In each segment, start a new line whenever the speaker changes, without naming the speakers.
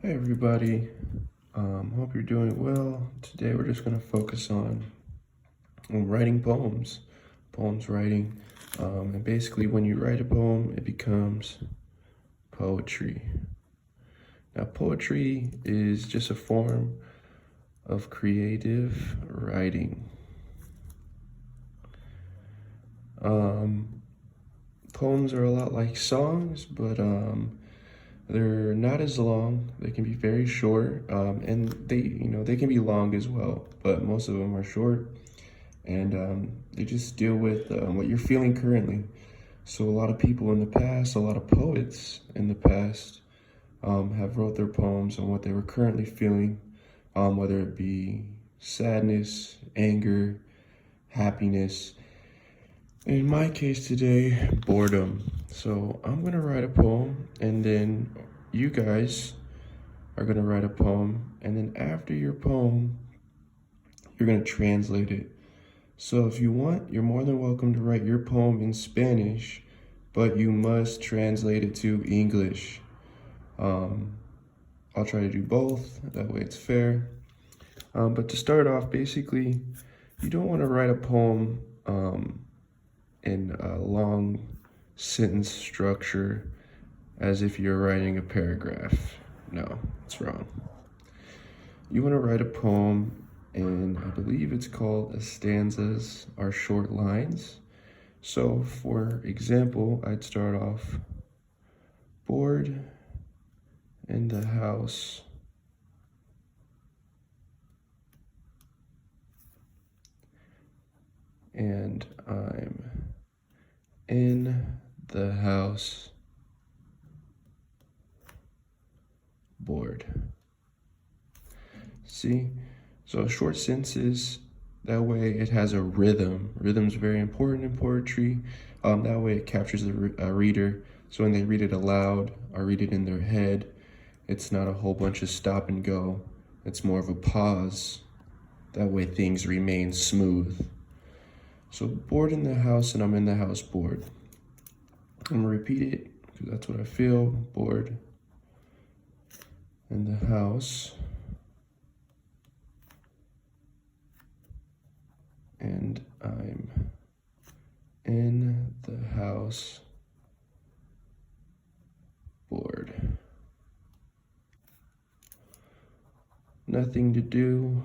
Hey everybody, hope you're doing well. Today we're just going to focus on writing poems writing, and basically when you write a poem, it becomes poetry. Now poetry is just a form of creative writing. Poems are a lot like songs, but they're not as long. They can be very short, and they can be long as well, but most of them are short, and they just deal with what you're feeling currently. So a lot of people in the past, a lot of poets in the past, have wrote their poems on what they were currently feeling, whether it be sadness, anger, happiness. In my case today, boredom. So I'm gonna write a poem, and then you guys are gonna write a poem, and then after your poem, you're gonna translate it. So if you want, you're more than welcome to write your poem in Spanish, but you must translate it to English. I'll try to do both, that way it's fair. But to start off, basically, you don't want to write a poem in a long sentence structure as if you're writing a paragraph. No, it's wrong. You want to write a poem, and I believe it's called stanzas are short lines. So for example, I'd start off, bored in the house, and I'm in the house bored. See? So short sentences, that way it has a rhythm. Rhythm's very important in poetry. That way it captures the reader. So when they read it aloud or read it in their head, it's not a whole bunch of stop and go. It's more of a pause. That way things remain smooth. So bored in the house, and I'm in the house bored. I'm gonna repeat it because that's what I feel. Bored in the house, and I'm in the house bored. Nothing to do,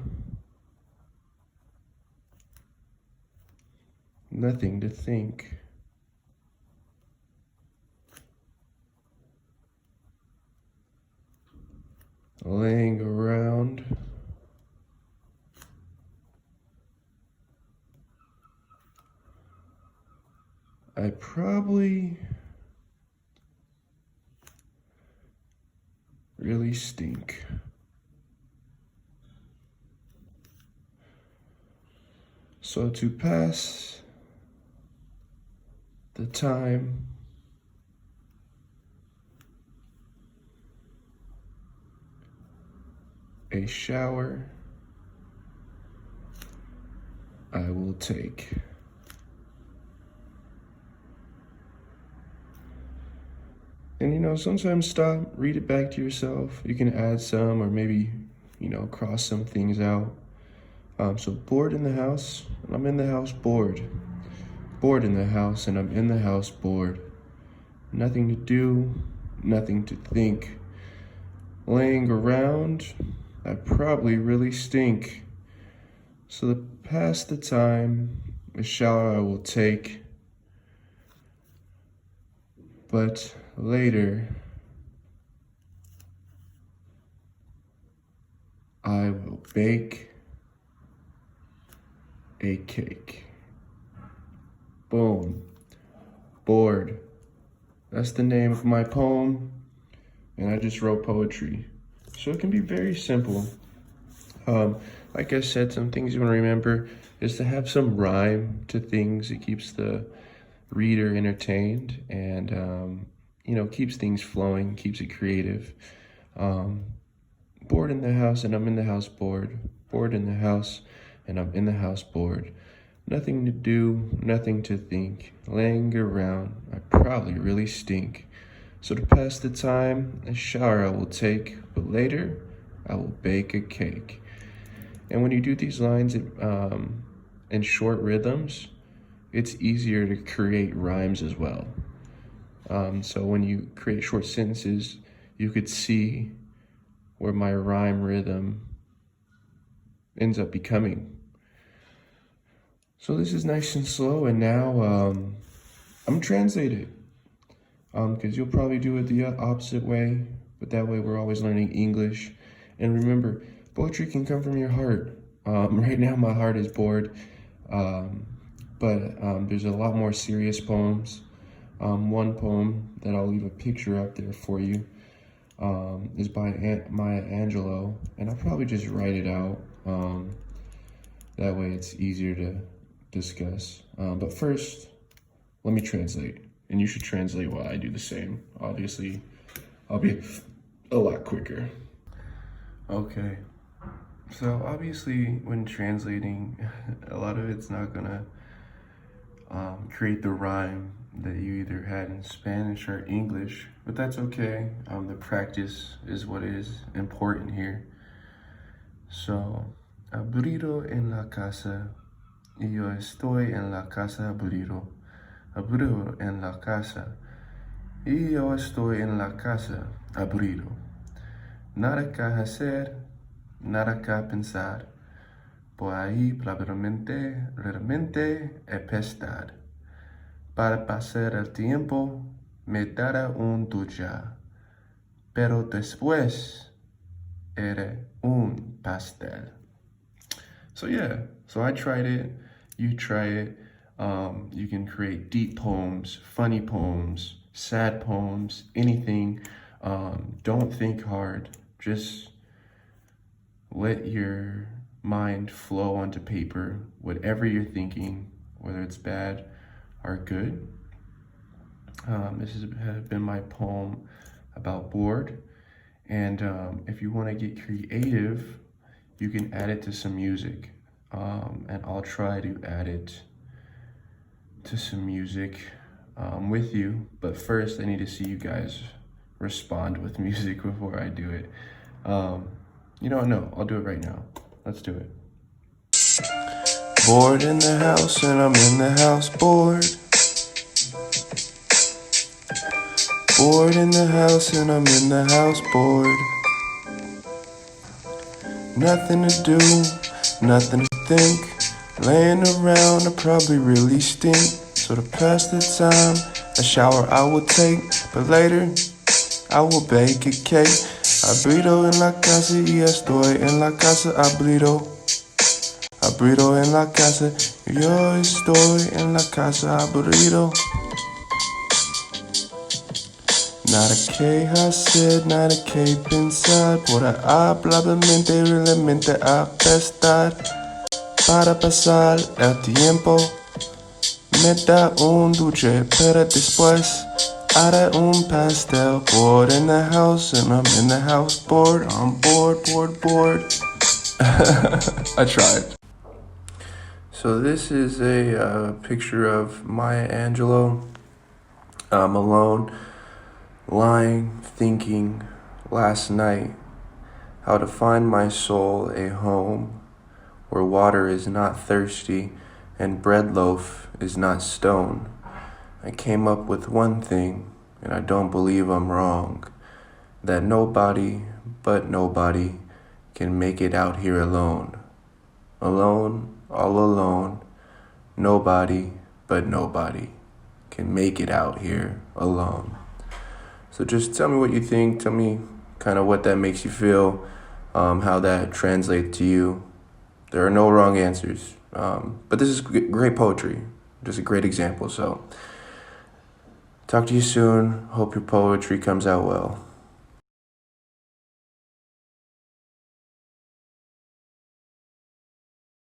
nothing to think. Laying around, I probably really stink. So to pass the time, a shower I will take. And sometimes stop, read it back to yourself. You can add some, or maybe, cross some things out. So bored in the house, and I'm in the house bored. Bored in the house, and I'm in the house bored. Nothing to do, nothing to think. Laying around, I probably really stink. So to pass the time, a shower I will take. But later, I will bake a cake. Boom. Bored. That's the name of my poem, and I just wrote poetry. So it can be very simple. Like I said, some things you want to remember is to have some rhyme to things. It keeps the reader entertained, and keeps things flowing, keeps it creative. Bored in the house, and I'm in the house bored. Bored in the house, and I'm in the house bored. Nothing to do, nothing to think. Laying around, I probably really stink. So to pass the time, a shower I will take, but later I will bake a cake. And when you do these lines in short rhythms, it's easier to create rhymes as well. So when you create short sentences, you could see where my rhyme rhythm ends up becoming. So this is nice and slow, and now I'm translated. Because you'll probably do it the opposite way, but that way we're always learning English. And remember, poetry can come from your heart. Right now my heart is bored, but there's a lot more serious poems. One poem that I'll leave a picture up there for you is by Maya Angelou, and I'll probably just write it out. That way it's easier to discuss. But first, let me translate. And you should translate while I do the same. Obviously, I'll be a lot quicker. Okay. So obviously, when translating, a lot of it's not gonna create the rhyme that you either had in Spanish or English, but that's okay. The practice is what is important here. So, aburrido en la casa, y yo estoy en la casa aburrido. Aburrido en la casa, y yo estoy en la casa aburrido. Nada que hacer, nada que pensar. Por ahí probablemente, realmente empezar. Para pasar el tiempo, me dará un ducha. Pero después, era un pastel. So yeah, so I tried it, you try it. You can create deep poems, funny poems, sad poems, anything. Don't think hard. Just let your mind flow onto paper, whatever you're thinking, whether it's bad or good. This has been my poem about bored. And if you want to get creative, you can add it to some music. And I'll try to add it to some music with you, but first I need to see you guys respond with music before I do it. You know what, no, I'll do it right now. Let's do it. Bored in the house and I'm in the house bored. Bored in the house and I'm in the house bored. Nothing to do, nothing to think. Laying around, I probably really stink. So to pass the time, a shower I will take, but later I will bake a cake. Abrido en la casa y estoy en la casa abrido. Abrido en la casa, yo estoy en la casa abrido. Nada que hacer, nada que pensar. Por probablemente, realmente apestar. Para pasar el tiempo, me da un dulce, pero después haré un pastel. Bored in the house, and I'm in the house bored. I'm bored, bored, bored. I tried. So this is a picture of Maya Angelou. I'm alone, lying, thinking last night how to find my soul a home where water is not thirsty and bread loaf is not stone. I came up with one thing, and I don't believe I'm wrong, that nobody but nobody can make it out here alone. Alone, all alone, nobody but nobody can make it out here alone. So just tell me what you think, tell me kind of what that makes you feel, how that translates to you. There are no wrong answers, but this is great poetry, just a great example. So talk to you soon. Hope your poetry comes out well.